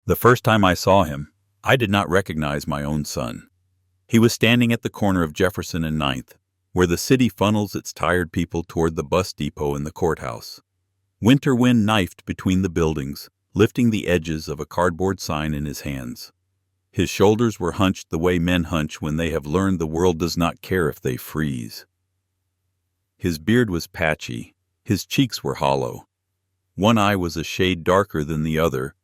The first time I saw him, I did not recognize my own son. He was standing at the corner of Jefferson and Ninth, where the city funnels its tired people toward the bus depot and the courthouse. Winter wind knifed between the buildings, lifting the edges of a cardboard sign in his hands. His shoulders were hunched the way men hunch when they have learned the world does not care if they freeze. His beard was patchy, his cheeks were hollow. One eye was a shade darker than the other,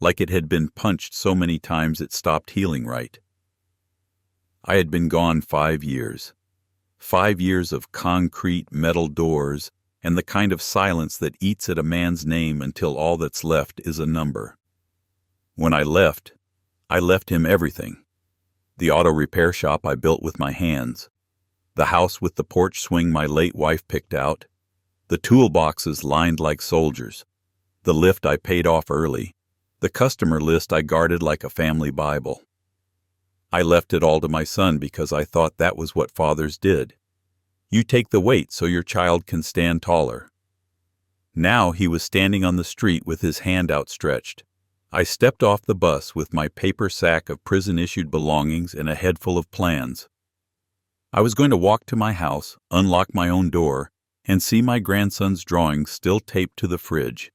like it had been punched so many times it stopped healing right. I had been gone 5 years. 5 years of concrete metal doors and the kind of silence that eats at a man's name until all that's left is a number. When I left him everything. The auto repair shop I built with my hands, the house with the porch swing my late wife picked out, the toolboxes lined like soldiers, the lift I paid off early, the customer list I guarded like a family Bible. I left it all to my son because I thought that was what fathers did. You take the weight so your child can stand taller. Now he was standing on the street with his hand outstretched. I stepped off the bus with my paper sack of prison-issued belongings and a head full of plans. I was going to walk to my house, unlock my own door, and see my grandson's drawings still taped to the fridge.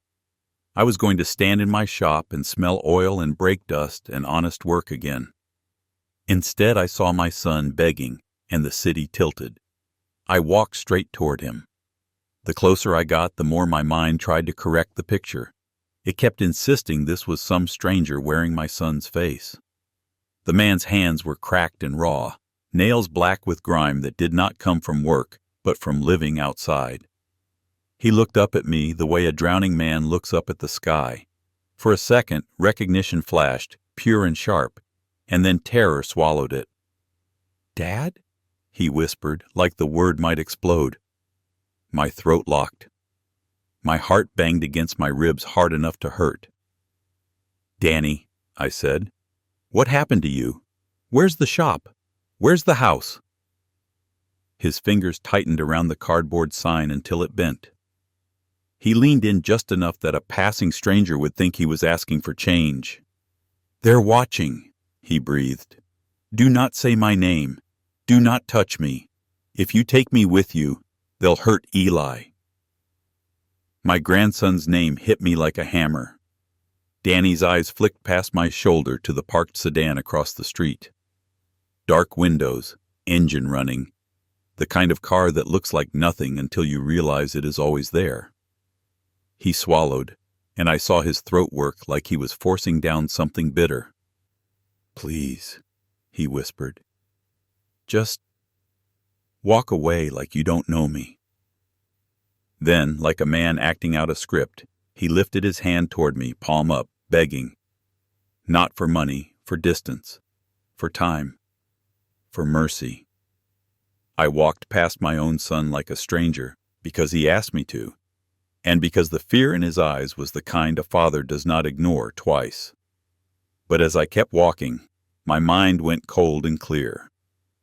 I was going to stand in my shop and smell oil and brake dust and honest work again. Instead, I saw my son begging, and the city tilted. I walked straight toward him. The closer I got, the more my mind tried to correct the picture. It kept insisting this was some stranger wearing my son's face. The man's hands were cracked and raw, nails black with grime that did not come from work, but from living outside. He looked up at me the way a drowning man looks up at the sky. For a second, recognition flashed, pure and sharp, and then terror swallowed it. "Dad?" he whispered, like the word might explode. My throat locked. My heart banged against my ribs hard enough to hurt. "Danny," I said, "what happened to you? Where's the shop? Where's the house?" His fingers tightened around the cardboard sign until it bent. He leaned in just enough that a passing stranger would think he was asking for change. "They're watching," he breathed. "Do not say my name. Do not touch me. If you take me with you, they'll hurt Eli." My grandson's name hit me like a hammer. Danny's eyes flicked past my shoulder to the parked sedan across the street. Dark windows, engine running, the kind of car that looks like nothing until you realize it is always there. He swallowed, and I saw his throat work like he was forcing down something bitter. "Please," he whispered. "Just walk away like you don't know me." Then, like a man acting out a script, he lifted his hand toward me, palm up, begging. Not for money, for distance, for time, for mercy. I walked past my own son like a stranger, because he asked me to, and because the fear in his eyes was the kind a father does not ignore twice. But as I kept walking, my mind went cold and clear.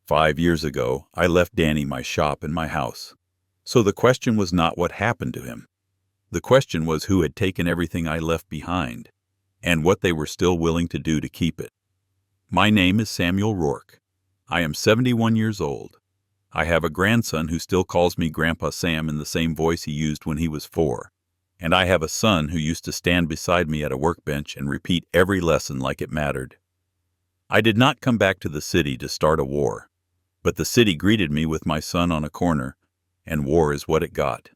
5 years ago, I left Danny my shop and my house. So the question was not what happened to him. The question was who had taken everything I left behind, and what they were still willing to do to keep it. My name is Samuel Rourke. I am 71 years old. I have a grandson who still calls me Grandpa Sam in the same voice he used when he was 4, and I have a son who used to stand beside me at a workbench and repeat every lesson like it mattered. I did not come back to the city to start a war, but the city greeted me with my son on a corner, and war is what it got.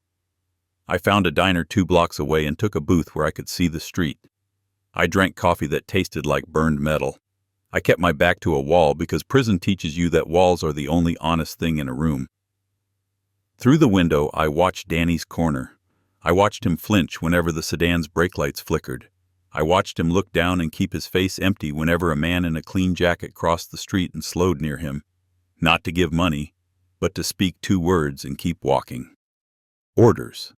I found a diner 2 blocks away and took a booth where I could see the street. I drank coffee that tasted like burned metal. I kept my back to a wall because prison teaches you that walls are the only honest thing in a room. Through the window, I watched Danny's corner. I watched him flinch whenever the sedan's brake lights flickered. I watched him look down and keep his face empty whenever a man in a clean jacket crossed the street and slowed near him, not to give money, but to speak 2 words and keep walking. Orders.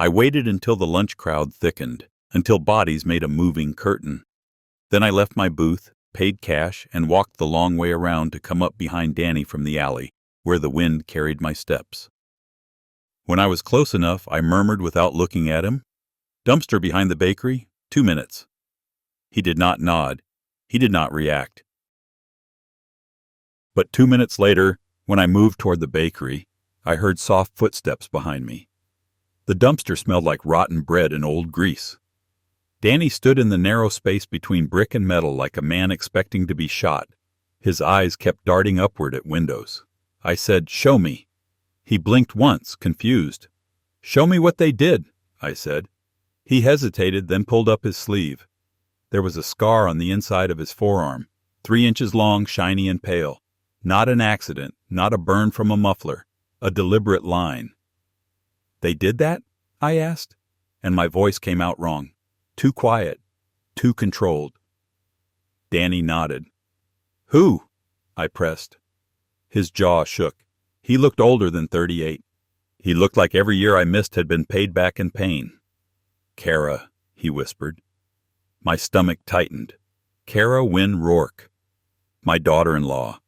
I waited until the lunch crowd thickened, until bodies made a moving curtain. Then I left my booth, paid cash, and walked the long way around to come up behind Danny from the alley, where the wind carried my steps. When I was close enough, I murmured without looking at him, "Dumpster behind the bakery, 2 minutes." He did not nod. He did not react. But 2 minutes later, when I moved toward the bakery, I heard soft footsteps behind me. The dumpster smelled like rotten bread and old grease. Danny stood in the narrow space between brick and metal like a man expecting to be shot. His eyes kept darting upward at windows. I said, "Show me." He blinked once, confused. "Show me what they did," I said. He hesitated, then pulled up his sleeve. There was a scar on the inside of his forearm, 3 inches long, shiny and pale. Not an accident, not a burn from a muffler, a deliberate line. "They did that?" I asked, and my voice came out wrong. Too quiet, too controlled. Danny nodded. "Who?" I pressed. His jaw shook. He looked older than 38. He looked like every year I missed had been paid back in pain. "Kara," he whispered. My stomach tightened. Kara Wynne Rourke. My daughter-in-law.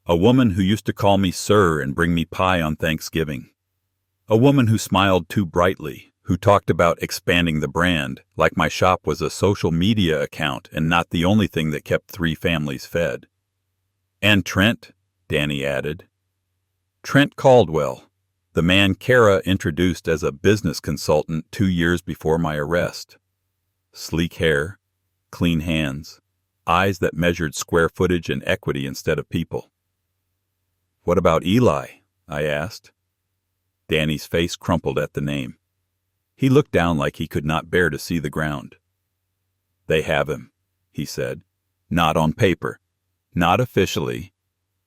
A woman who used to call me sir and bring me pie on Thanksgiving. A woman who smiled too brightly, who talked about expanding the brand, like my shop was a social media account and not the only thing that kept 3 families fed. "And Trent," Danny added. Trent Caldwell, the man Kara introduced as a business consultant 2 years before my arrest. Sleek hair, clean hands, eyes that measured square footage and equity instead of people. "What about Eli?" I asked. Danny's face crumpled at the name. He looked down like he could not bear to see the ground. "They have him," he said. "Not on paper, not officially,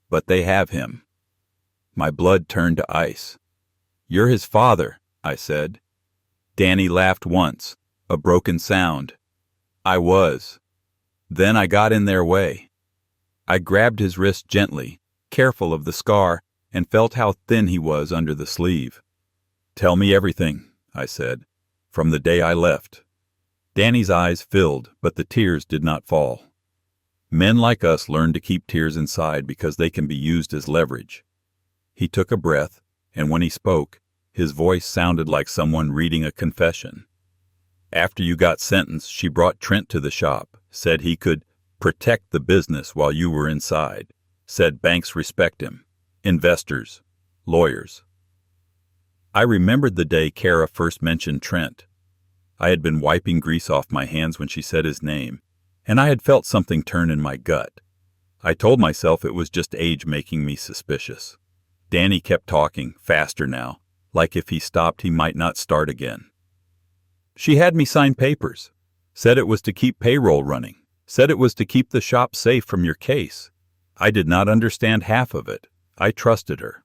but they have him." My blood turned to ice. "You're his father," I said. Danny laughed once, a broken sound. "I was. Then I got in their way." I grabbed his wrist gently, careful of the scar, and felt how thin he was under the sleeve. "Tell me everything," I said, "from the day I left." Danny's eyes filled, but the tears did not fall. Men like us learn to keep tears inside because they can be used as leverage. He took a breath, and when he spoke, his voice sounded like someone reading a confession. "After you got sentenced, she brought Trent to the shop, said he could protect the business while you were inside, said banks respect him, investors, lawyers." I remembered the day Kara first mentioned Trent. I had been wiping grease off my hands when she said his name, and I had felt something turn in my gut. I told myself it was just age making me suspicious. Danny kept talking, faster now, like if he stopped he might not start again. "She had me sign papers, said it was to keep payroll running, said it was to keep the shop safe from your case. I did not understand half of it. I trusted her."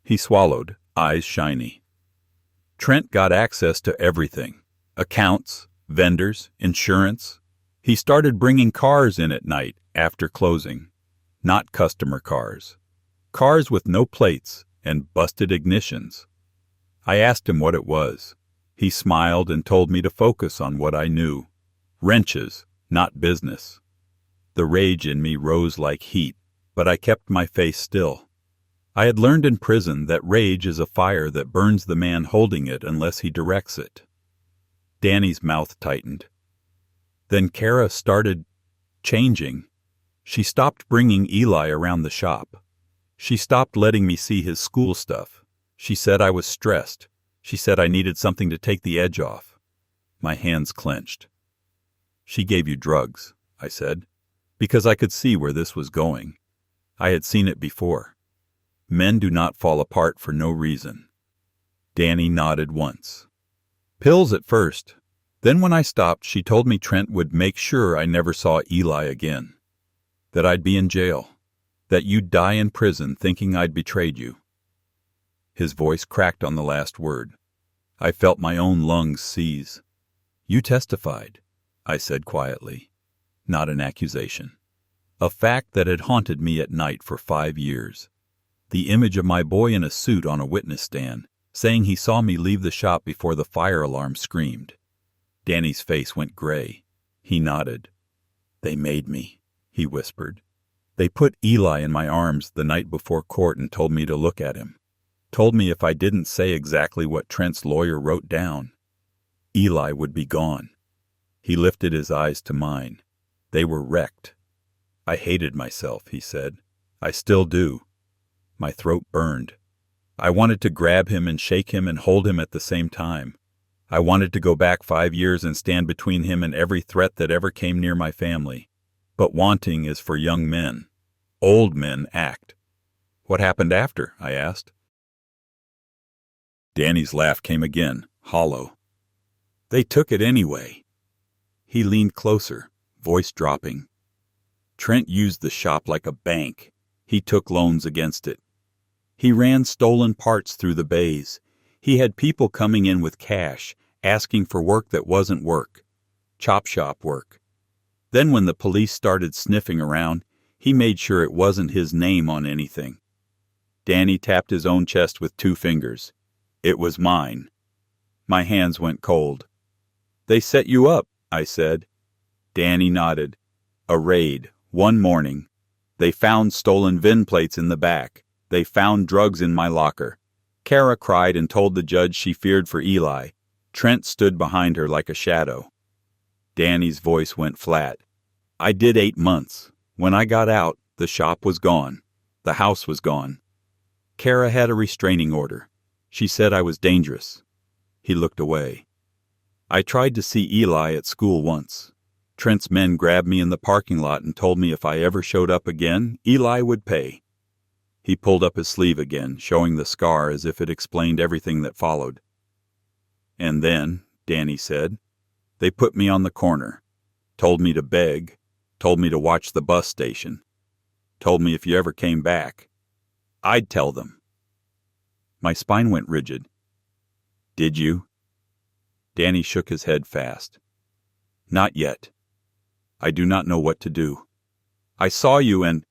He swallowed, eyes shiny. "Trent got access to everything. Accounts, vendors, insurance. He started bringing cars in at night after closing. Not customer cars. Cars with no plates and busted ignitions. I asked him what it was. He smiled and told me to focus on what I knew. Wrenches, not business." The rage in me rose like heat, but I kept my face still. I had learned in prison that rage is a fire that burns the man holding it unless he directs it. Danny's mouth tightened. "Then Kara started changing. She stopped bringing Eli around the shop. She stopped letting me see his school stuff. She said I was stressed. She said I needed something to take the edge off." My hands clenched. "She gave you drugs," I said, because I could see where this was going. I had seen it before. Men do not fall apart for no reason. Danny nodded once. "Pills at first. Then when I stopped, she told me Trent would make sure I never saw Eli again. That I'd be in jail. That you'd die in prison thinking I'd betrayed you." His voice cracked on the last word. I felt my own lungs seize. "You testified," I said quietly. Not an accusation. A fact that had haunted me at night for 5 years. The image of my boy in a suit on a witness stand, saying he saw me leave the shop before the fire alarm screamed. Danny's face went gray. He nodded. "They made me," he whispered. "They put Eli in my arms the night before court and told me to look at him. Told me if I didn't say exactly what Trent's lawyer wrote down, Eli would be gone. He lifted his eyes to mine. They were wrecked. I hated myself, he said. I still do. My throat burned. I wanted to grab him and shake him and hold him at the same time. I wanted to go back 5 years and stand between him and every threat that ever came near my family. But wanting is for young men. Old men act. What happened after? I asked. Danny's laugh came again, hollow. They took it anyway. He leaned closer, voice dropping. Trent used the shop like a bank. He took loans against it. He ran stolen parts through the bays. He had people coming in with cash, asking for work that wasn't work. Chop shop work. Then when the police started sniffing around, he made sure it wasn't his name on anything. Danny tapped his own chest with 2 fingers. It was mine. My hands went cold. They set you up, I said. Danny nodded. A raid, one morning. They found stolen VIN plates in the back. They found drugs in my locker. Kara cried and told the judge she feared for Eli. Trent stood behind her like a shadow. Danny's voice went flat. I did 8 months. When I got out, the shop was gone. The house was gone. Kara had a restraining order. She said I was dangerous. He looked away. I tried to see Eli at school once. Trent's men grabbed me in the parking lot and told me if I ever showed up again, Eli would pay. He pulled up his sleeve again, showing the scar as if it explained everything that followed. And then, Danny said, they put me on the corner, told me to beg, told me to watch the bus station, told me if you ever came back, I'd tell them. My spine went rigid. Did you? Danny shook his head fast. Not yet. I do not know what to do. I saw you and...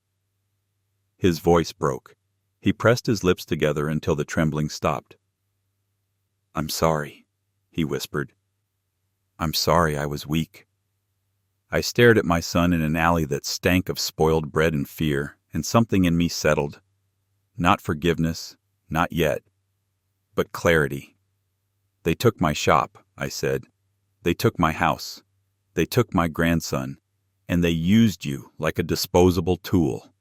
His voice broke. He pressed his lips together until the trembling stopped. I'm sorry, he whispered. I'm sorry I was weak. I stared at my son in an alley that stank of spoiled bread and fear, and something in me settled. Not forgiveness, not yet, but clarity. They took my shop, I said. They took my house. They took my grandson, and they used you like a disposable tool.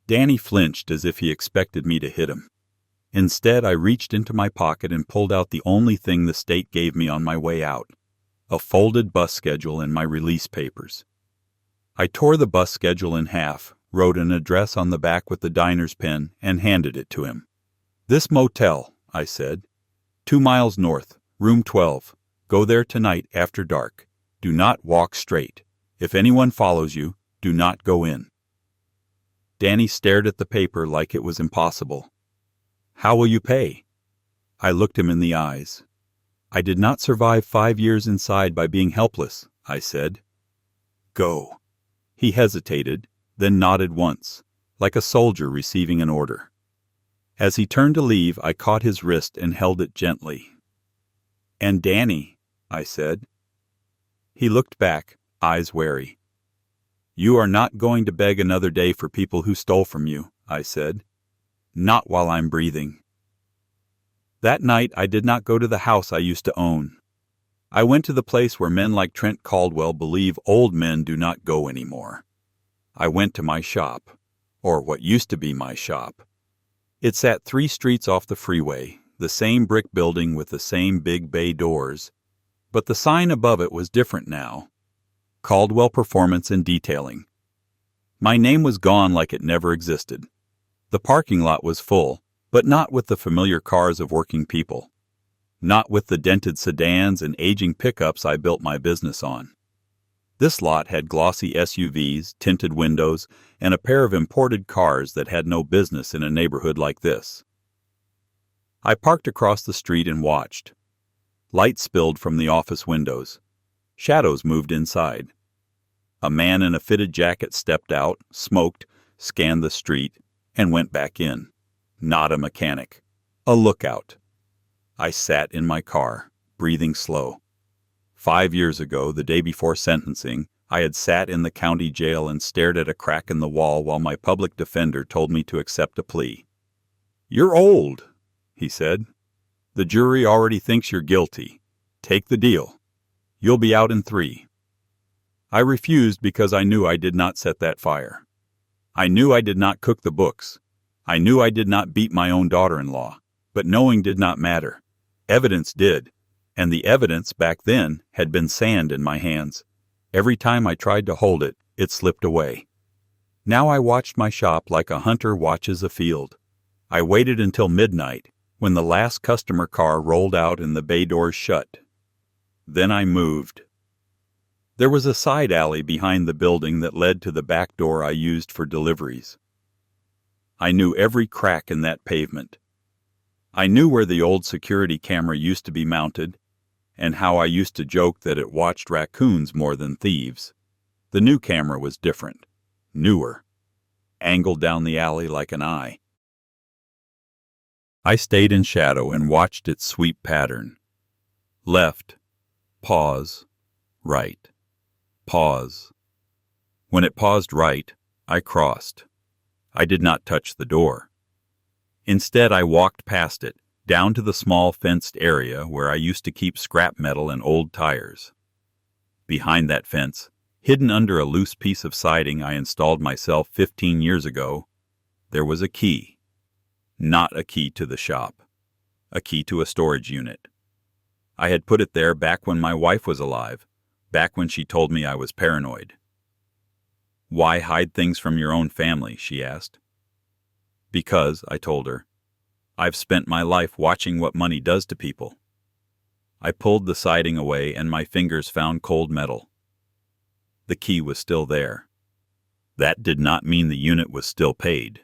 Danny flinched as if he expected me to hit him. Instead, I reached into my pocket and pulled out the only thing the state gave me on my way out, a folded bus schedule and my release papers. I tore the bus schedule in half, wrote an address on the back with the diner's pen, and handed it to him. This motel, I said. 2 miles north, room 12. Go there tonight after dark. Do not walk straight. If anyone follows you, do not go in. Danny stared at the paper like it was impossible. How will you pay? I looked him in the eyes. I did not survive 5 years inside by being helpless, I said. Go. He hesitated, then nodded once, like a soldier receiving an order. As he turned to leave, I caught his wrist and held it gently. And Danny, I said. He looked back, eyes wary. You are not going to beg another day for people who stole from you, I said. Not while I'm breathing. That night, I did not go to the house I used to own. I went to the place where men like Trent Caldwell believe old men do not go anymore. I went to my shop, or what used to be my shop. It sat 3 streets off the freeway, the same brick building with the same big bay doors, but the sign above it was different now. Caldwell Performance and Detailing. My name was gone like it never existed. The parking lot was full, but not with the familiar cars of working people. Not with the dented sedans and aging pickups I built my business on. This lot had glossy SUVs, tinted windows, and a pair of imported cars that had no business in a neighborhood like this. I parked across the street and watched. Light spilled from the office windows. Shadows moved inside. A man in a fitted jacket stepped out, smoked, scanned the street, and went back in. Not a mechanic. A lookout. I sat in my car, breathing slow. 5 years ago, the day before sentencing, I had sat in the county jail and stared at a crack in the wall while my public defender told me to accept a plea. You're old, he said. The jury already thinks you're guilty. Take the deal. You'll be out in 3. I refused because I knew I did not set that fire. I knew I did not cook the books. I knew I did not beat my own daughter-in-law. But knowing did not matter. Evidence did. And the evidence, back then, had been sand in my hands. Every time I tried to hold it, it slipped away. Now I watched my shop like a hunter watches a field. I waited until midnight, when the last customer car rolled out and the bay doors shut. Then I moved. There was a side alley behind the building that led to the back door I used for deliveries. I knew every crack in that pavement. I knew where the old security camera used to be mounted, and how I used to joke that it watched raccoons more than thieves. The new camera was different, newer, angled down the alley like an eye. I stayed in shadow and watched its sweep pattern. Left, pause, right, pause. When it paused right, I crossed. I did not touch the door. Instead, I walked past it, down to the small fenced area where I used to keep scrap metal and old tires. Behind that fence, hidden under a loose piece of siding I installed myself 15 years ago, there was a key. Not a key to the shop. A key to a storage unit. I had put it there back when my wife was alive, back when she told me I was paranoid. "Why hide things from your own family?" she asked. "Because," I told her, "I've spent my life watching what money does to people." I pulled the siding away and my fingers found cold metal. The key was still there. That did not mean the unit was still paid.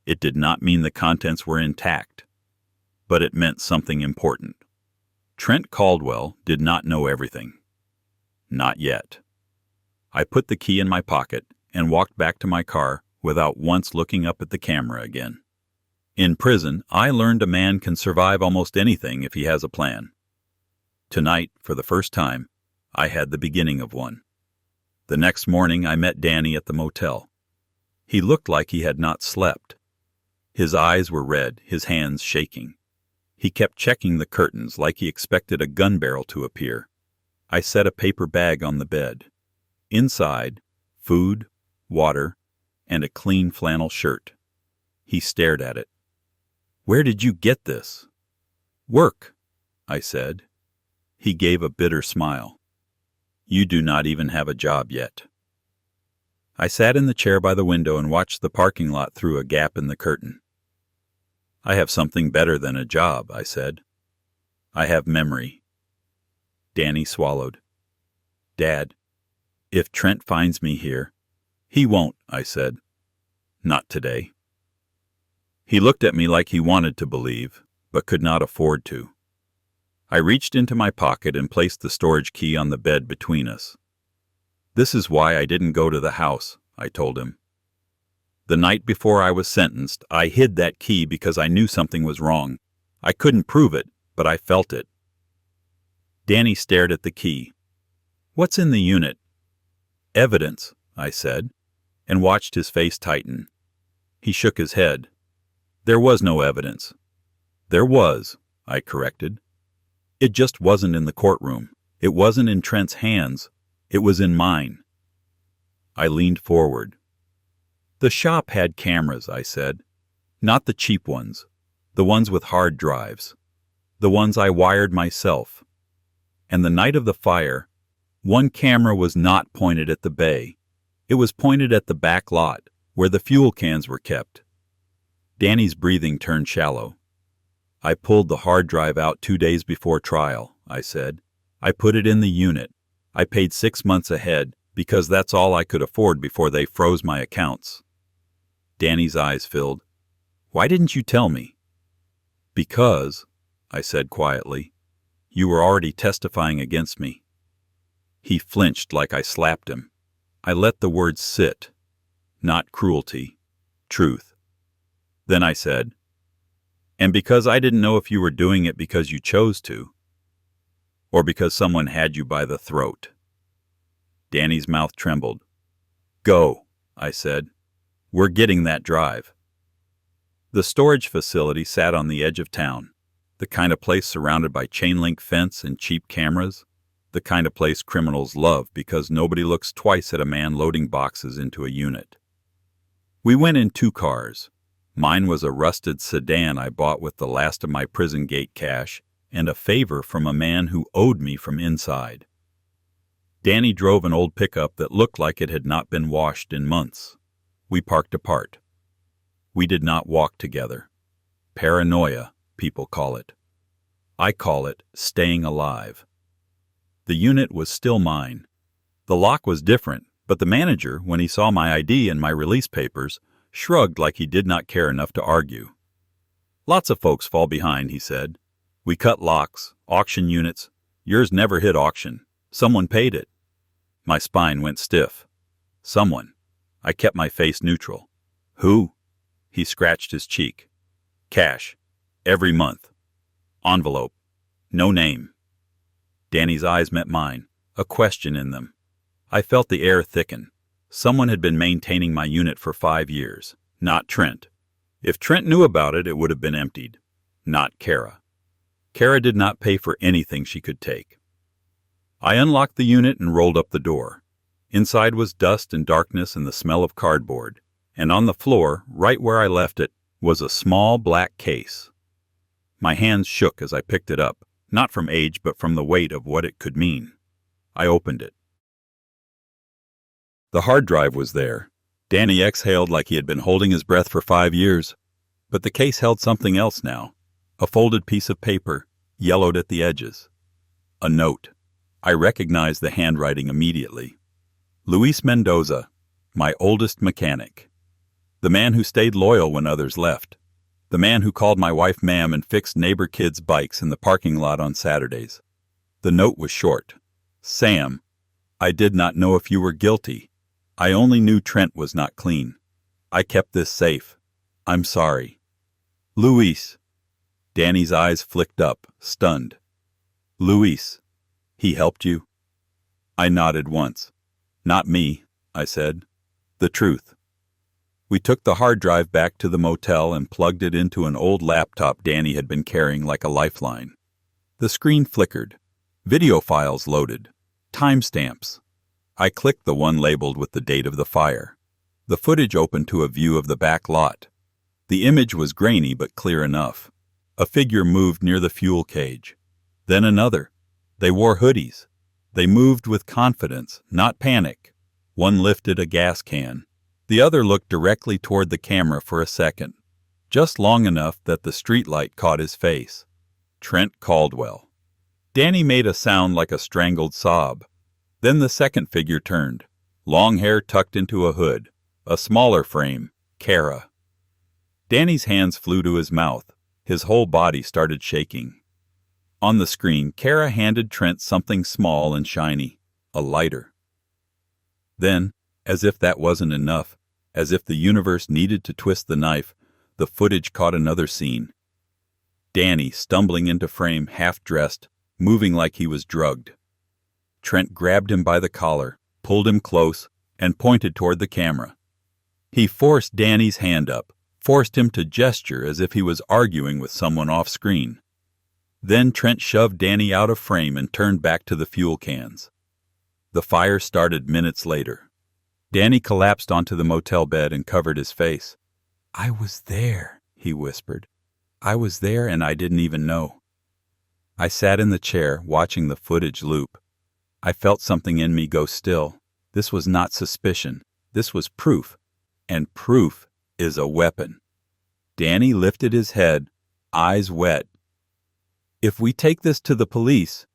It did not mean the contents were intact. But it meant something important. Trent Caldwell did not know everything. Not yet. I put the key in my pocket and walked back to my car without once looking up at the camera again. In prison, I learned a man can survive almost anything if he has a plan. Tonight, for the first time, I had the beginning of one. The next morning, I met Danny at the motel. He looked like he had not slept. His eyes were red, his hands shaking. He kept checking the curtains like he expected a gun barrel to appear. I set a paper bag on the bed. Inside, food, water, and a clean flannel shirt. He stared at it. "Where did you get this?" "Work," I said. He gave a bitter smile. "You do not even have a job yet." I sat in the chair by the window and watched the parking lot through a gap in the curtain. "I have something better than a job," I said. "I have memory." Danny swallowed. "Dad, if Trent finds me here—" "He won't," I said. "Not today." He looked at me like he wanted to believe, but could not afford to. I reached into my pocket and placed the storage key on the bed between us. "This is why I didn't go to the house," I told him. "The night before I was sentenced, I hid that key because I knew something was wrong. I couldn't prove it, but I felt it." Danny stared at the key. "What's in the unit?" "Evidence," I said, and watched his face tighten. He shook his head. "There was no evidence." "There was," I corrected. "It just wasn't in the courtroom. It wasn't in Trent's hands. It was in mine." I leaned forward. "The shop had cameras," I said. "Not the cheap ones. The ones with hard drives. The ones I wired myself. And the night of the fire, one camera was not pointed at the bay. It was pointed at the back lot, where the fuel cans were kept." Danny's breathing turned shallow. "I pulled the hard drive out 2 days before trial," I said. "I put it in the unit. I paid 6 months ahead, because that's all I could afford before they froze my accounts." Danny's eyes filled. "Why didn't you tell me?" "Because," I said quietly, "you were already testifying against me." He flinched like I slapped him. I let the words sit. Not cruelty, truth. Then I said, "And because I didn't know if you were doing it because you chose to, or because someone had you by the throat." Danny's mouth trembled. "Go," I said. "We're getting that drive." The storage facility sat on the edge of town, the kind of place surrounded by chain-link fence and cheap cameras, the kind of place criminals love because nobody looks twice at a man loading boxes into a unit. We went in 2 cars. Mine was a rusted sedan I bought with the last of my prison gate cash and a favor from a man who owed me from inside. Danny drove an old pickup that looked like it had not been washed in months. We parked apart. We did not walk together. Paranoia, people call it. I call it staying alive. The unit was still mine. The lock was different, but the manager, when he saw my ID and my release papers, shrugged like he did not care enough to argue. Lots of folks fall behind, he said. We cut locks, auction units. Yours never hit auction. Someone paid it. My spine went stiff. Someone. I kept my face neutral. Who? He scratched his cheek. Cash. Every month. Envelope. No name. Danny's eyes met mine, a question in them. I felt the air thicken. Someone had been maintaining my unit for 5 years, not Trent. If Trent knew about it, it would have been emptied. Not Kara. Kara did not pay for anything she could take. I unlocked the unit and rolled up the door. Inside was dust and darkness and the smell of cardboard, and on the floor, right where I left it, was a small black case. My hands shook as I picked it up, not from age but from the weight of what it could mean. I opened it. The hard drive was there. Danny exhaled like he had been holding his breath for 5 years. But the case held something else now. A folded piece of paper, yellowed at the edges. A note. I recognized the handwriting immediately. Luis Mendoza, my oldest mechanic. The man who stayed loyal when others left. The man who called my wife ma'am and fixed neighbor kids' bikes in the parking lot on Saturdays. The note was short. Sam, I did not know if you were guilty. I only knew Trent was not clean. I kept this safe. I'm sorry. Luis. Danny's eyes flicked up, stunned. Luis. He helped you? I nodded once. Not me, I said. The truth. We took the hard drive back to the motel and plugged it into an old laptop Danny had been carrying like a lifeline. The screen flickered. Video files loaded. Timestamps. I clicked the one labeled with the date of the fire. The footage opened to a view of the back lot. The image was grainy but clear enough. A figure moved near the fuel cage. Then another. They wore hoodies. They moved with confidence, not panic. One lifted a gas can. The other looked directly toward the camera for a second, just long enough that the streetlight caught his face. Trent Caldwell. Danny made a sound like a strangled sob. Then the second figure turned, long hair tucked into a hood, a smaller frame, Kara. Danny's hands flew to his mouth. His whole body started shaking. On the screen, Kara handed Trent something small and shiny, a lighter. Then, as if that wasn't enough, as if the universe needed to twist the knife, the footage caught another scene. Danny stumbling into frame, half-dressed, moving like he was drugged. Trent grabbed him by the collar, pulled him close, and pointed toward the camera. He forced Danny's hand up, forced him to gesture as if he was arguing with someone off-screen. Then Trent shoved Danny out of frame and turned back to the fuel cans. The fire started minutes later. Danny collapsed onto the motel bed and covered his face. I was there, he whispered. I was there and I didn't even know. I sat in the chair, watching the footage loop. I felt something in me go still. This was not suspicion. This was proof. And proof is a weapon. Danny lifted his head, eyes wet. If we take this to the police,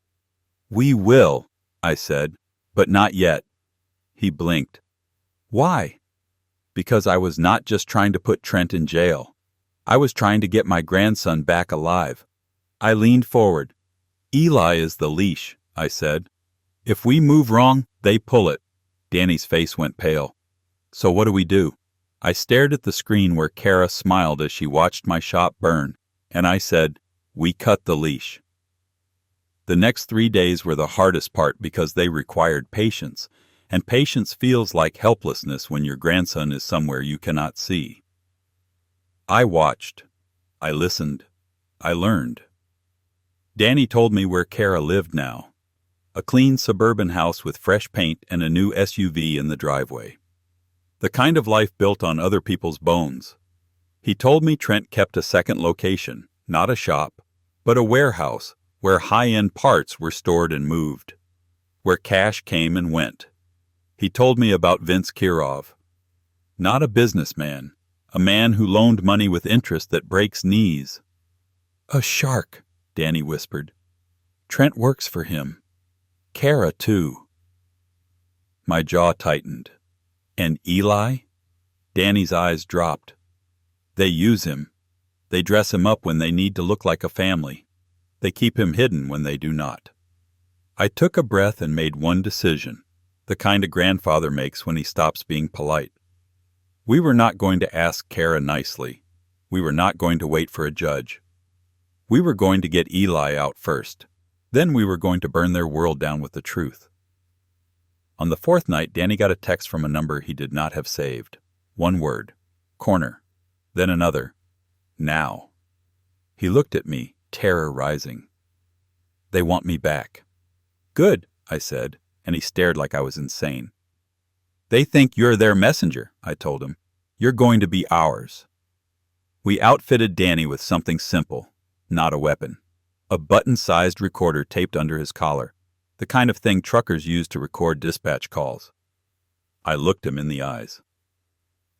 we will, I said, but not yet. He blinked. Why? Because I was not just trying to put Trent in jail. I was trying to get my grandson back alive. I leaned forward. Eli is the leash, I said. If we move wrong, they pull it. Danny's face went pale. So what do we do? I stared at the screen where Kara smiled as she watched my shop burn, and I said, we cut the leash. The next 3 days were the hardest part because they required patience, and patience feels like helplessness when your grandson is somewhere you cannot see. I watched. I listened. I learned. Danny told me where Kara lived now. a clean suburban house with fresh paint and a new SUV in the driveway. The kind of life built on other people's bones. He told me Trent kept a second location, not a shop, but a warehouse where high-end parts were stored and moved, where cash came and went. He told me about Vince Kirov. Not a businessman, a man who loaned money with interest that breaks knees. "A shark," Danny whispered. "Trent works for him. Kara, too." My jaw tightened. And Eli? Danny's eyes dropped. They use him. They dress him up when they need to look like a family. They keep him hidden when they do not. I took a breath and made one decision, the kind a grandfather makes when he stops being polite. We were not going to ask Kara nicely. We were not going to wait for a judge. We were going to get Eli out first. Then we were going to burn their world down with the truth. On the fourth night, Danny got a text from a number he did not have saved. One word. Corner. Then another. Now. He looked at me, terror rising. "They want me back." "Good," I said, and he stared like I was insane. "They think you're their messenger," I told him. "You're going to be ours." We outfitted Danny with something simple, not a weapon. A button-sized recorder taped under his collar, the kind of thing truckers use to record dispatch calls. I looked him in the eyes.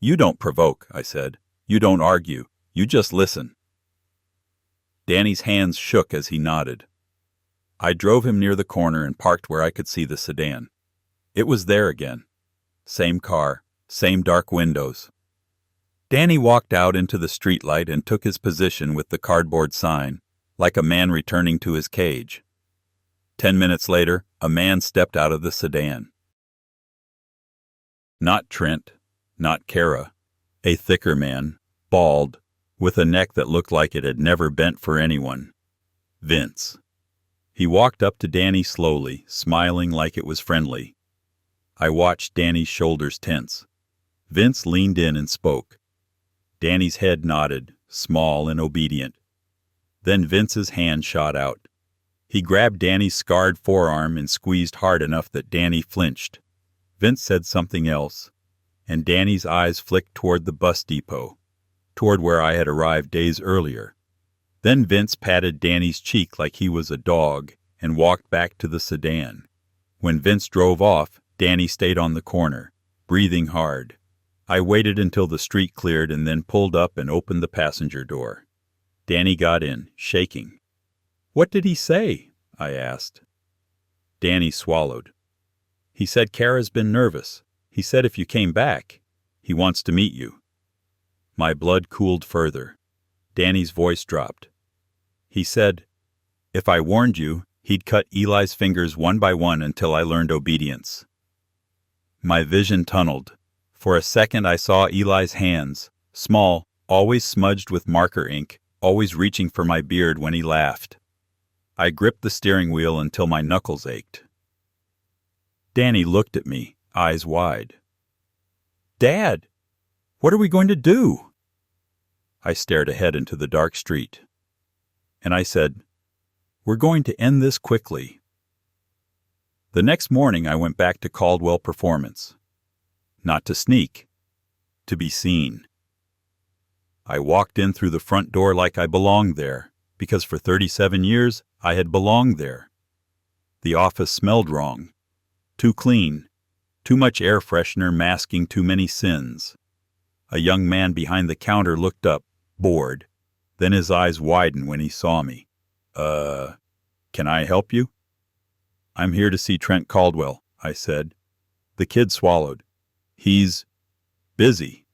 "You don't provoke," I said. "You don't argue. You just listen." Danny's hands shook as he nodded. I drove him near the corner and parked where I could see the sedan. It was there again. Same car, same dark windows. Danny walked out into the streetlight and took his position with the cardboard sign, like a man returning to his cage. 10 minutes later, a man stepped out of the sedan. Not Trent, not Kara. A thicker man, bald, with a neck that looked like it had never bent for anyone. Vince. He walked up to Danny slowly, smiling like it was friendly. I watched Danny's shoulders tense. Vince leaned in and spoke. Danny's head nodded, small and obedient. Then Vince's hand shot out. He grabbed Danny's scarred forearm and squeezed hard enough that Danny flinched. Vince said something else, and Danny's eyes flicked toward the bus depot, toward where I had arrived days earlier. Then Vince patted Danny's cheek like he was a dog and walked back to the sedan. When Vince drove off, Danny stayed on the corner, breathing hard. I waited until the street cleared and then pulled up and opened the passenger door. Danny got in, shaking. "What did he say?" I asked. Danny swallowed. "He said Kara's been nervous. He said if you came back, he wants to meet you." My blood cooled further. Danny's voice dropped. He said, "If I warned you, he'd cut Eli's fingers one by one until I learned obedience." My vision tunneled. For a second I saw Eli's hands, small, always smudged with marker ink, always reaching for my beard when he laughed. I gripped the steering wheel until my knuckles ached. Danny looked at me, eyes wide. "Dad, what are we going to do?" I stared ahead into the dark street. And I said, "We're going to end this quickly." The next morning I went back to Caldwell Performance. Not to sneak, to be seen. I walked in through the front door like I belonged there, because for 37 years I had belonged there. The office smelled wrong. Too clean. Too much air freshener masking too many sins. A young man behind the counter looked up, bored. Then his eyes widened when he saw me. Can I help you?" "I'm here to see Trent Caldwell," I said. The kid swallowed. "He's busy."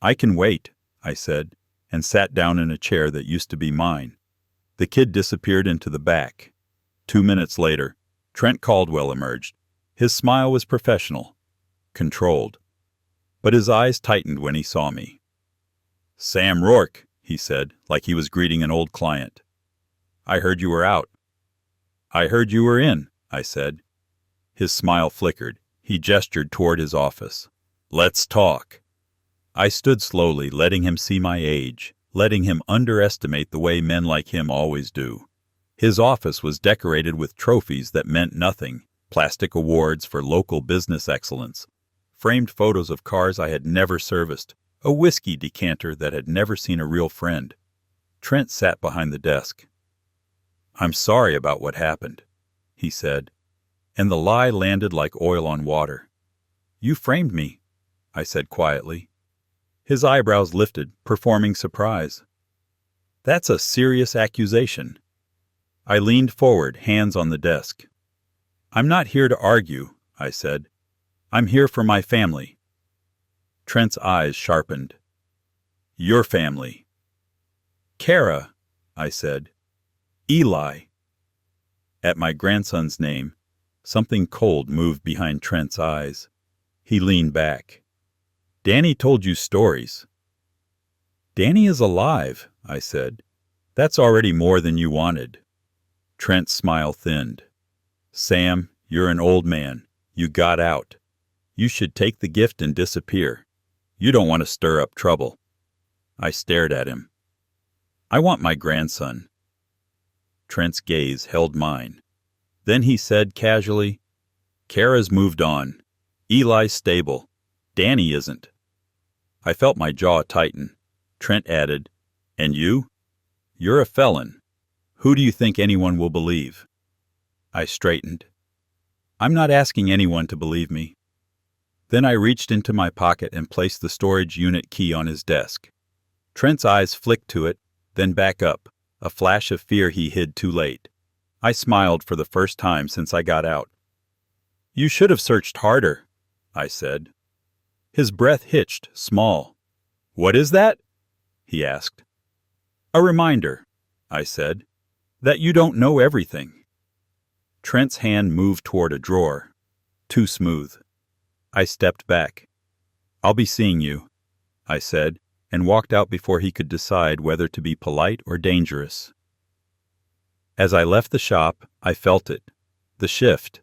"I can wait," I said, and sat down in a chair that used to be mine. The kid disappeared into the back. 2 minutes later, Trent Caldwell emerged. His smile was professional, controlled. But his eyes tightened when he saw me. "Sam Rourke," he said, like he was greeting an old client. "I heard you were out." "I heard you were in," I said. His smile flickered. He gestured toward his office. "Let's talk." I stood slowly, letting him see my age, letting him underestimate the way men like him always do. His office was decorated with trophies that meant nothing, plastic awards for local business excellence, framed photos of cars I had never serviced, a whiskey decanter that had never seen a real friend. Trent sat behind the desk. "I'm sorry about what happened," he said, and the lie landed like oil on water. "You framed me," I said quietly. His eyebrows lifted, performing surprise. "That's a serious accusation." I leaned forward, hands on the desk. "I'm not here to argue," I said. "I'm here for my family." Trent's eyes sharpened. "Your family." "Kara," I said. "Eli." At my grandson's name, something cold moved behind Trent's eyes. He leaned back. "Danny told you stories." "Danny is alive," I said. "That's already more than you wanted." Trent's smile thinned. "Sam, you're an old man. You got out. You should take the gift and disappear. You don't want to stir up trouble." I stared at him. "I want my grandson." Trent's gaze held mine. Then he said casually, "Kara's moved on. Eli's stable. Danny isn't." I felt my jaw tighten. Trent added, "And you? You're a felon. Who do you think anyone will believe?" I straightened. "I'm not asking anyone to believe me." Then I reached into my pocket and placed the storage unit key on his desk. Trent's eyes flicked to it, then back up, a flash of fear he hid too late. I smiled for the first time since I got out. "You should have searched harder," I said. His breath hitched, small. "What is that?" he asked. "A reminder," I said, "that you don't know everything." Trent's hand moved toward a drawer. Too smooth. I stepped back. "I'll be seeing you," I said, and walked out before he could decide whether to be polite or dangerous. As I left the shop, I felt it. The shift.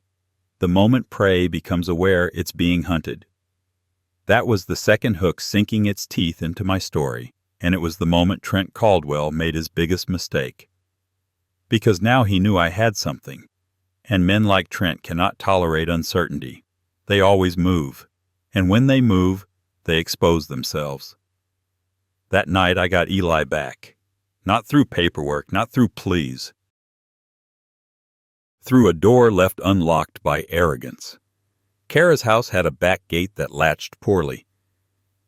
The moment prey becomes aware it's being hunted. That was the second hook sinking its teeth into my story, and it was the moment Trent Caldwell made his biggest mistake. Because now he knew I had something, and men like Trent cannot tolerate uncertainty. They always move, and when they move, they expose themselves. That night I got Eli back. Not through paperwork, not through pleas. Through a door left unlocked by arrogance. Kara's house had a back gate that latched poorly.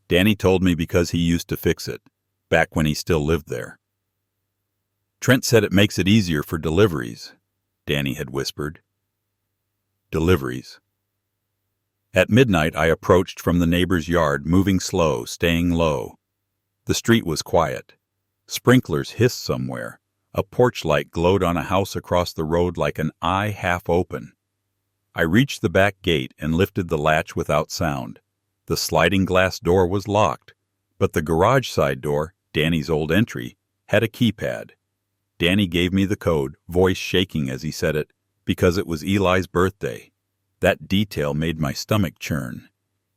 Danny told me because he used to fix it, back when he still lived there. "Trent said it makes it easier for deliveries," Danny had whispered. Deliveries. At midnight I approached from the neighbor's yard, moving slow, staying low. The street was quiet. Sprinklers hissed somewhere. A porch light glowed on a house across the road like an eye half open. I reached the back gate and lifted the latch without sound. The sliding glass door was locked, but the garage side door, Danny's old entry, had a keypad. Danny gave me the code, voice shaking as he said it, because it was Eli's birthday. That detail made my stomach churn.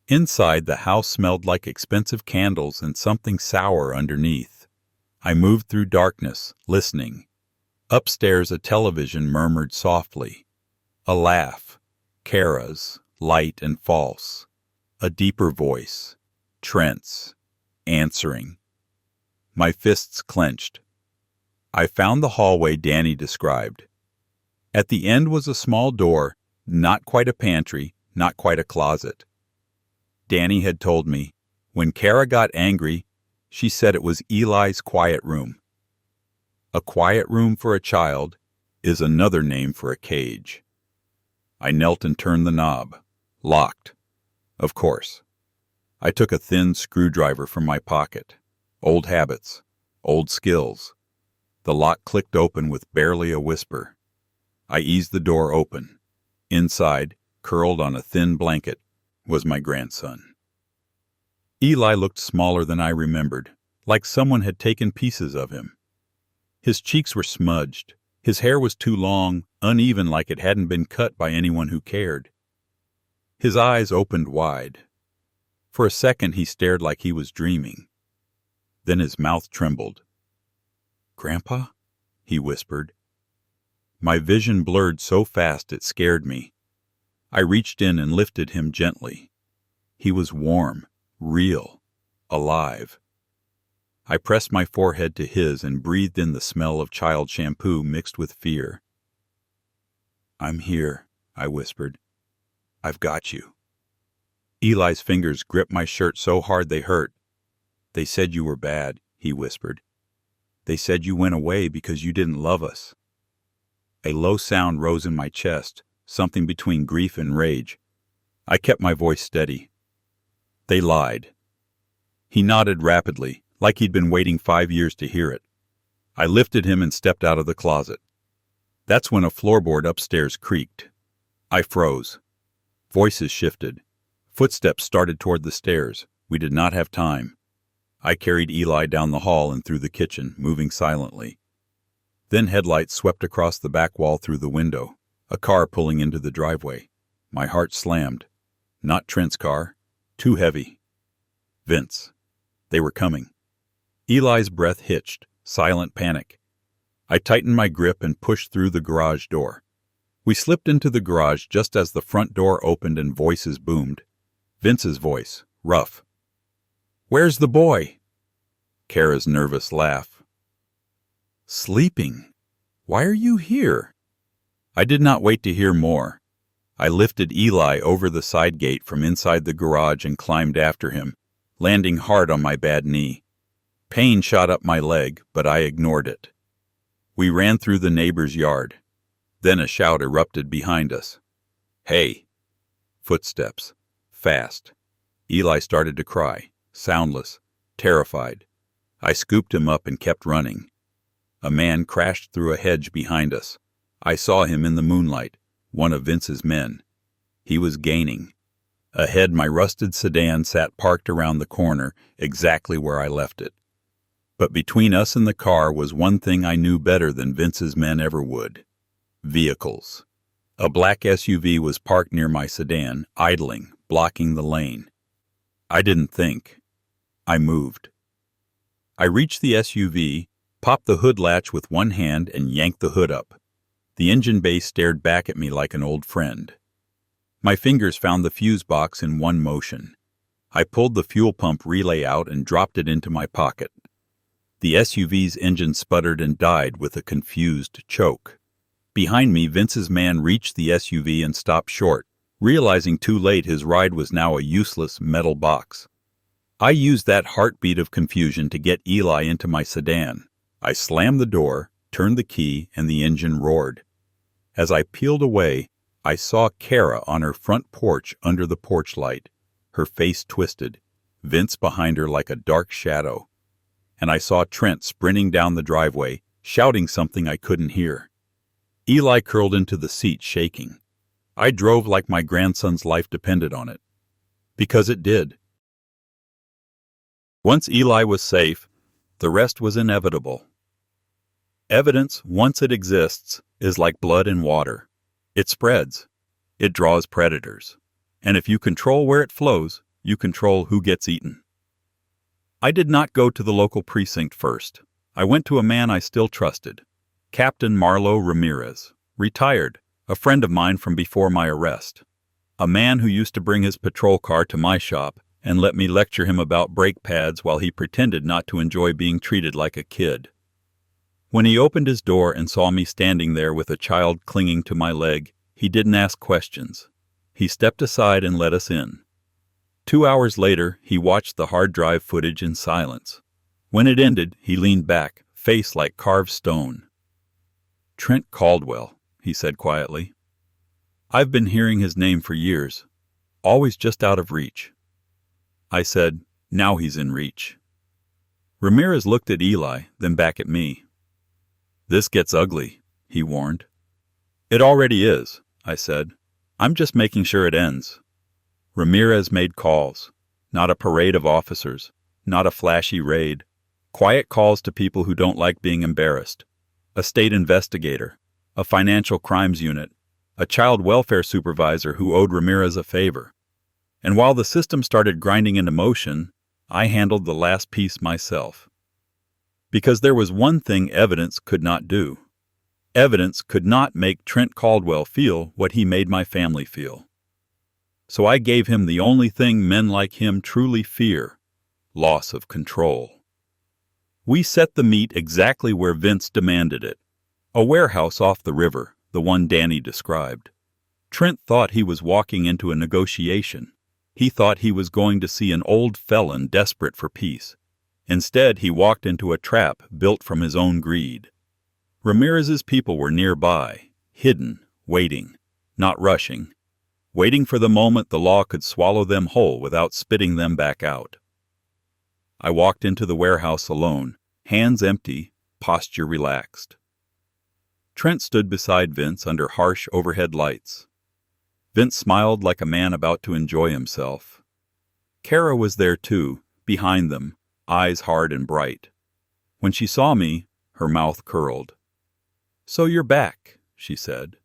Inside, the house smelled like expensive candles and something sour underneath. I moved through darkness, listening. Upstairs, a television murmured softly. A laugh. Kara's, light and false. A deeper voice. Trent's. Answering. My fists clenched. I found the hallway Danny described. At the end was a small door, not quite a pantry, not quite a closet. Danny had told me, when Kara got angry, she said it was Eli's quiet room. A quiet room for a child is another name for a cage. I knelt and turned the knob. Locked. Of course. I took a thin screwdriver from my pocket. Old habits. Old skills. The lock clicked open with barely a whisper. I eased the door open. Inside, curled on a thin blanket, was my grandson. Eli looked smaller than I remembered, like someone had taken pieces of him. His cheeks were smudged. His hair was too long, uneven like it hadn't been cut by anyone who cared. His eyes opened wide. For a second he stared like he was dreaming. Then his mouth trembled. "Grandpa?" he whispered. My vision blurred so fast it scared me. I reached in and lifted him gently. He was warm, real, alive. I pressed my forehead to his and breathed in the smell of child shampoo mixed with fear. "I'm here," I whispered. "I've got you." Eli's fingers gripped my shirt so hard they hurt. "They said you were bad," he whispered. "They said you went away because you didn't love us." A low sound rose in my chest, something between grief and rage. I kept my voice steady. "They lied." He nodded rapidly, like he'd been waiting 5 years to hear it. I lifted him and stepped out of the closet. That's when a floorboard upstairs creaked. I froze. Voices shifted. Footsteps started toward the stairs. We did not have time. I carried Eli down the hall and through the kitchen, moving silently. Then headlights swept across the back wall through the window, a car pulling into the driveway. My heart slammed. Not Trent's car. Too heavy. Vince. They were coming. Eli's breath hitched, silent panic. I tightened my grip and pushed through the garage door. We slipped into the garage just as the front door opened and voices boomed. Vince's voice, rough. "Where's the boy?" Kara's nervous laugh. "Sleeping. Why are you here?" I did not wait to hear more. I lifted Eli over the side gate from inside the garage and climbed after him, landing hard on my bad knee. Pain shot up my leg, but I ignored it. We ran through the neighbor's yard. Then a shout erupted behind us. "Hey!" Footsteps. Fast. Eli started to cry, soundless, terrified. I scooped him up and kept running. A man crashed through a hedge behind us. I saw him in the moonlight, one of Vince's men. He was gaining. Ahead, my rusted sedan sat parked around the corner, exactly where I left it. But between us and the car was one thing I knew better than Vince's men ever would. Vehicles. A black SUV was parked near my sedan, idling, blocking the lane. I didn't think. I moved. I reached the SUV, popped the hood latch with one hand, and yanked the hood up. The engine bay stared back at me like an old friend. My fingers found the fuse box in one motion. I pulled the fuel pump relay out and dropped it into my pocket. The SUV's engine sputtered and died with a confused choke. Behind me, Vince's man reached the SUV and stopped short, realizing too late his ride was now a useless metal box. I used that heartbeat of confusion to get Eli into my sedan. I slammed the door, turned the key, and the engine roared. As I peeled away, I saw Kara on her front porch under the porch light, her face twisted, Vince behind her like a dark shadow. And I saw Trent sprinting down the driveway, shouting something I couldn't hear. Eli curled into the seat, shaking. I drove like my grandson's life depended on it. Because it did. Once Eli was safe, the rest was inevitable. Evidence, once it exists, is like blood in water. It spreads. It draws predators. And if you control where it flows, you control who gets eaten. I did not go to the local precinct first. I went to a man I still trusted. Captain Marlo Ramirez, retired, a friend of mine from before my arrest. A man who used to bring his patrol car to my shop and let me lecture him about brake pads while he pretended not to enjoy being treated like a kid. When he opened his door and saw me standing there with a child clinging to my leg, he didn't ask questions. He stepped aside and let us in. 2 hours later, he watched the hard drive footage in silence. When it ended, he leaned back, face like carved stone. "Trent Caldwell," he said quietly. "I've been hearing his name for years, always just out of reach." I said, "Now he's in reach." Ramirez looked at Eli, then back at me. "This gets ugly," he warned. "It already is," I said. "I'm just making sure it ends." Ramirez made calls, not a parade of officers, not a flashy raid. Quiet calls to people who don't like being embarrassed. A state investigator, a financial crimes unit, a child welfare supervisor who owed Ramirez a favor. And while the system started grinding into motion, I handled the last piece myself. Because there was one thing evidence could not do. Evidence could not make Trent Caldwell feel what he made my family feel. So I gave him the only thing men like him truly fear: loss of control. We set the meet exactly where Vince demanded it, a warehouse off the river, the one Danny described. Trent thought he was walking into a negotiation. He thought he was going to see an old felon desperate for peace. Instead, he walked into a trap built from his own greed. Ramirez's people were nearby, hidden, waiting, not rushing, waiting for the moment the law could swallow them whole without spitting them back out. I walked into the warehouse alone, hands empty, posture relaxed. Trent stood beside Vince under harsh overhead lights. Vince smiled like a man about to enjoy himself. Kara was there too, behind them, eyes hard and bright. When she saw me, her mouth curled. "So you're back," she said.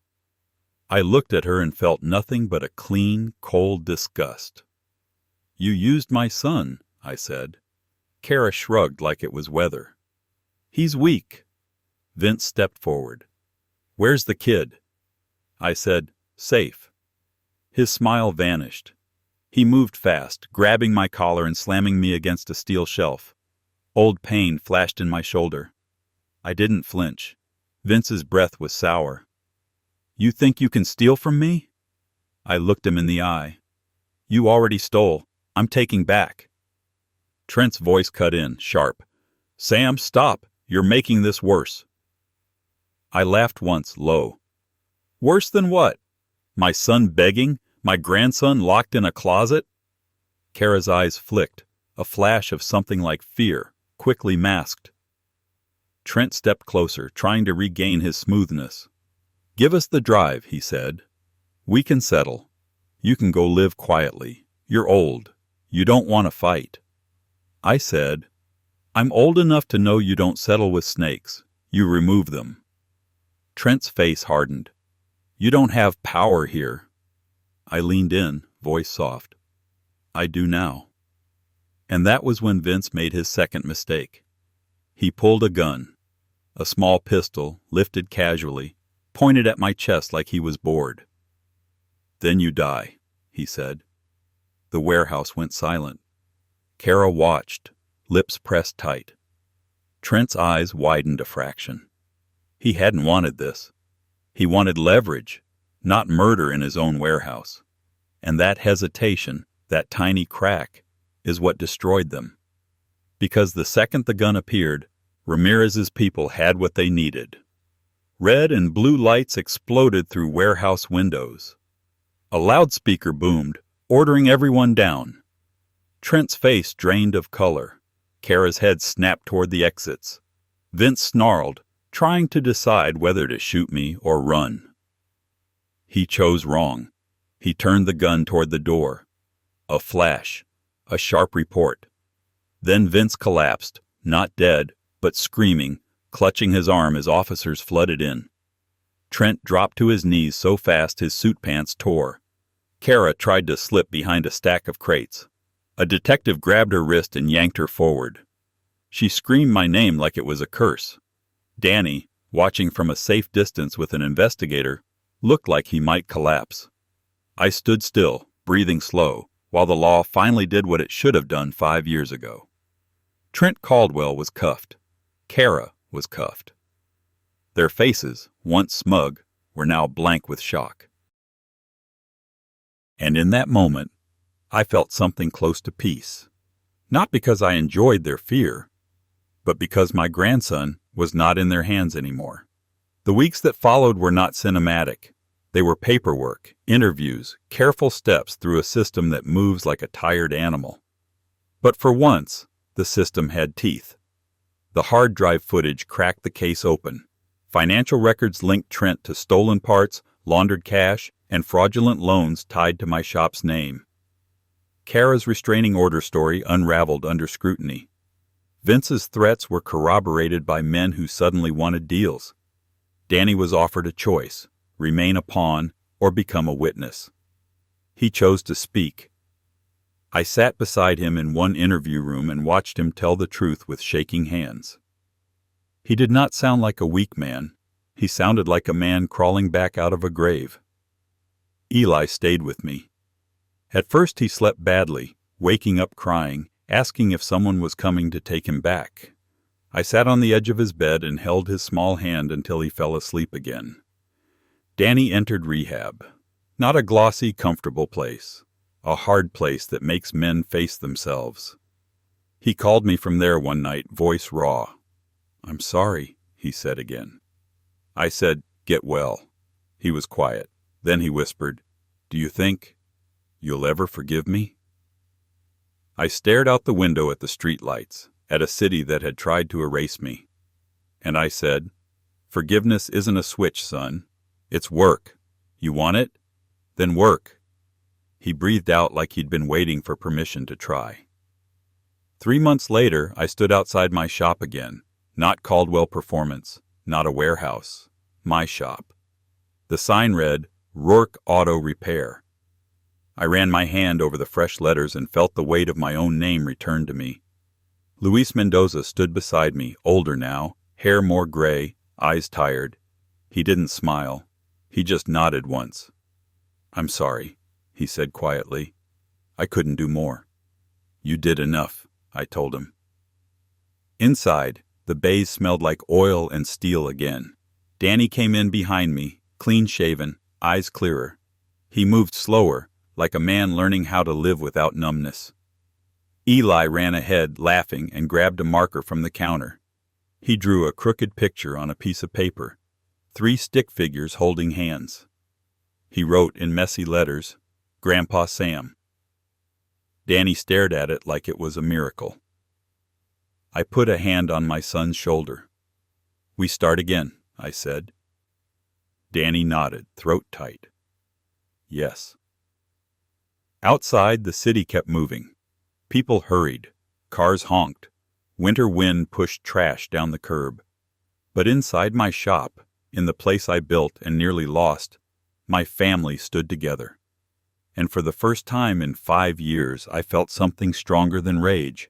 I looked at her and felt nothing but a clean, cold disgust. "You used my son," I said. Kara shrugged like it was weather. "He's weak." Vince stepped forward. "Where's the kid?" I said, "Safe." His smile vanished. He moved fast, grabbing my collar and slamming me against a steel shelf. Old pain flashed in my shoulder. I didn't flinch. Vince's breath was sour. "You think you can steal from me?" I looked him in the eye. "You already stole. I'm taking back." Trent's voice cut in, sharp. "Sam, stop. You're making this worse." I laughed once, low. "Worse than what? My son begging? My grandson locked in a closet?" Kara's eyes flicked, a flash of something like fear, quickly masked. Trent stepped closer, trying to regain his smoothness. "Give us the drive," he said. "We can settle. You can go live quietly. You're old. You don't want to fight." I said, "I'm old enough to know you don't settle with snakes. You remove them." Trent's face hardened. "You don't have power here." I leaned in, voice soft. "I do now." And that was when Vince made his second mistake. He pulled a gun, a small pistol, lifted casually, pointed at my chest like he was bored. "Then you die," he said. The warehouse went silent. Kara watched, lips pressed tight. Trent's eyes widened a fraction. He hadn't wanted this. He wanted leverage, not murder in his own warehouse. And that hesitation, that tiny crack, is what destroyed them. Because the second the gun appeared, Ramirez's people had what they needed. Red and blue lights exploded through warehouse windows. A loudspeaker boomed, ordering everyone down. Trent's face drained of color. Kara's head snapped toward the exits. Vince snarled, trying to decide whether to shoot me or run. He chose wrong. He turned the gun toward the door. A flash, a sharp report. Then Vince collapsed, not dead, but screaming, clutching his arm as officers flooded in. Trent dropped to his knees so fast his suit pants tore. Kara tried to slip behind a stack of crates. A detective grabbed her wrist and yanked her forward. She screamed my name like it was a curse. Danny, watching from a safe distance with an investigator, looked like he might collapse. I stood still, breathing slow, while the law finally did what it should have done 5 years ago. Trent Caldwell was cuffed. Kara was cuffed. Their faces, once smug, were now blank with shock. And in that moment, I felt something close to peace. Not because I enjoyed their fear, but because my grandson was not in their hands anymore. The weeks that followed were not cinematic. They were paperwork, interviews, careful steps through a system that moves like a tired animal. But for once, the system had teeth. The hard drive footage cracked the case open. Financial records linked Trent to stolen parts, laundered cash, and fraudulent loans tied to my shop's name. Kara's restraining order story unraveled under scrutiny. Vince's threats were corroborated by men who suddenly wanted deals. Danny was offered a choice: remain a pawn or become a witness. He chose to speak. I sat beside him in one interview room and watched him tell the truth with shaking hands. He did not sound like a weak man. He sounded like a man crawling back out of a grave. Eli stayed with me. At first he slept badly, waking up crying, asking if someone was coming to take him back. I sat on the edge of his bed and held his small hand until he fell asleep again. Danny entered rehab. Not a glossy, comfortable place. A hard place that makes men face themselves. He called me from there one night, voice raw. "I'm sorry," he said again. I said, "Get well." He was quiet. Then he whispered, "Do you think you'll ever forgive me?" I stared out the window at the streetlights, at a city that had tried to erase me. And I said, "Forgiveness isn't a switch, son. It's work. You want it? Then work." He breathed out like he'd been waiting for permission to try. 3 months later, I stood outside my shop again. Not Caldwell Performance, not a warehouse. My shop. The sign read, "Rourke Auto Repair." I ran my hand over the fresh letters and felt the weight of my own name return to me. Luis Mendoza stood beside me, older now, hair more gray, eyes tired. He didn't smile. He just nodded once. "I'm sorry," he said quietly. "I couldn't do more." "You did enough," I told him. Inside, the bays smelled like oil and steel again. Danny came in behind me, clean-shaven, eyes clearer. He moved slower, like a man learning how to live without numbness. Eli ran ahead, laughing, and grabbed a marker from the counter. He drew a crooked picture on a piece of paper, 3 stick figures holding hands. He wrote in messy letters, "Grandpa Sam." Danny stared at it like it was a miracle. I put a hand on my son's shoulder. "We start again," I said. Danny nodded, throat tight. "Yes." Outside, the city kept moving. People hurried. Cars honked. Winter wind pushed trash down the curb. But inside my shop, in the place I built and nearly lost, my family stood together. And for the first time in 5 years, I felt something stronger than rage.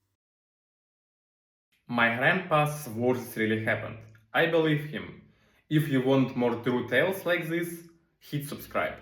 My grandpa's words really happened. I believe him. If you want more true tales like this, hit subscribe.